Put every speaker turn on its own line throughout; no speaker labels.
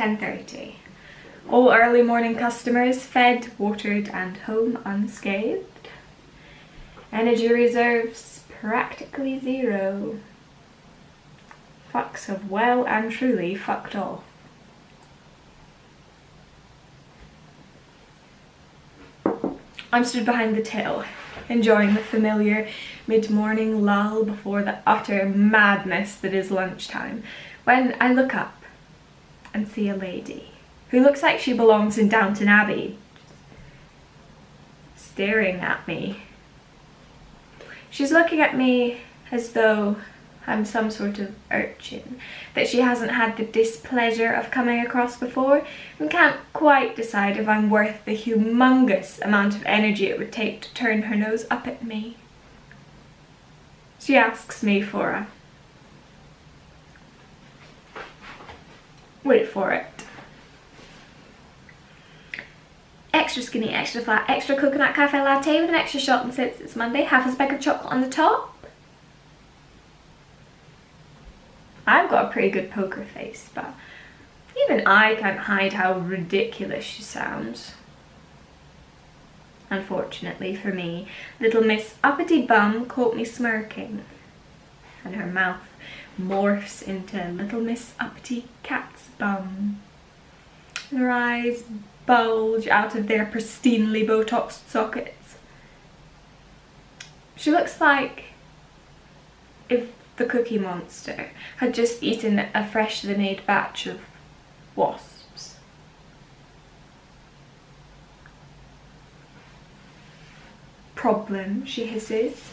10:30. All early morning customers fed, watered and home unscathed. Energy reserves practically zero. Fucks have well and truly fucked off. I'm stood behind the till, enjoying the familiar mid-morning lull before the utter madness that is lunchtime, when I look up and see a lady who looks like she belongs in Downton Abbey, staring at me. She's looking at me as though I'm some sort of urchin that she hasn't had the displeasure of coming across before and can't quite decide if I'm worth the humongous amount of energy it would take to turn her nose up at me. She asks me for a... wait for it. Extra skinny, extra flat, extra coconut cafe latte with an extra shot, and since it's Monday, half a speck of chocolate on the top. I've got a pretty good poker face, but even I can't hide how ridiculous she sounds. Unfortunately for me, little Miss Uppity Bum caught me smirking, and her mouth morphs into Little Miss Uppity Cat's Bum. And her eyes bulge out of their pristinely Botoxed sockets. She looks like if the Cookie Monster had just eaten a freshly made batch of wasps. Problem, she hisses,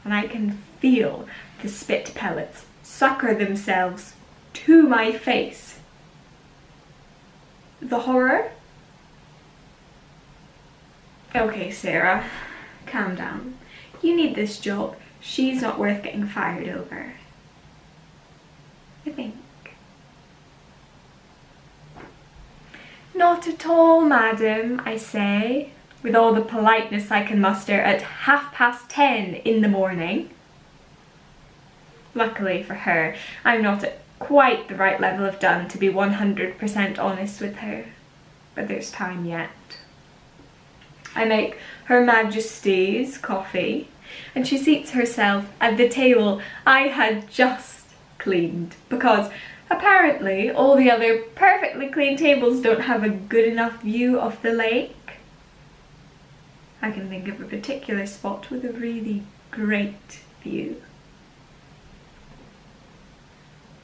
and I can feel the spit pellets sucker themselves to my face. The horror? Okay, Sarah, calm down. You need this job. She's not worth getting fired over, I think. Not at all, madam, I say, with all the politeness I can muster at 10:30 in the morning. Luckily for her, I'm not at quite the right level of done to be 100% honest with her, but there's time yet. I make Her Majesty's coffee, and she seats herself at the table I had just cleaned, because apparently all the other perfectly clean tables don't have a good enough view of the lake. I can think of a particular spot with a really great view.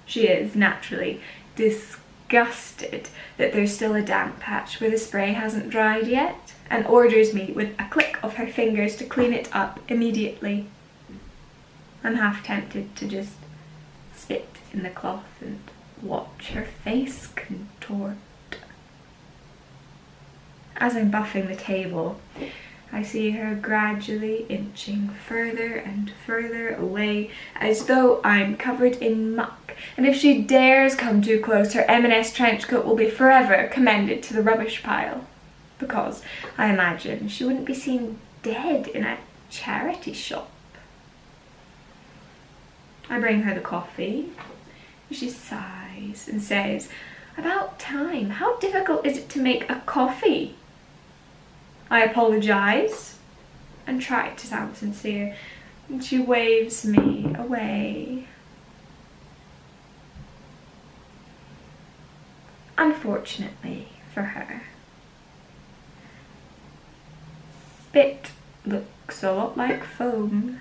She is naturally disgusted that there's still a damp patch where the spray hasn't dried yet, and orders me with a click of her fingers to clean it up immediately. I'm half tempted to just spit in the cloth and watch her face contort. As I'm buffing the table, I see her gradually inching further and further away, as though I'm covered in muck, and if she dares come too close, her M&S trench coat will be forever commended to the rubbish pile, because I imagine she wouldn't be seen dead in a charity shop. I bring her the coffee. She sighs and says, "About time. How difficult is it to make a coffee?" I apologise and try to sound sincere, and she waves me away. Unfortunately for her, spit looks a lot like foam.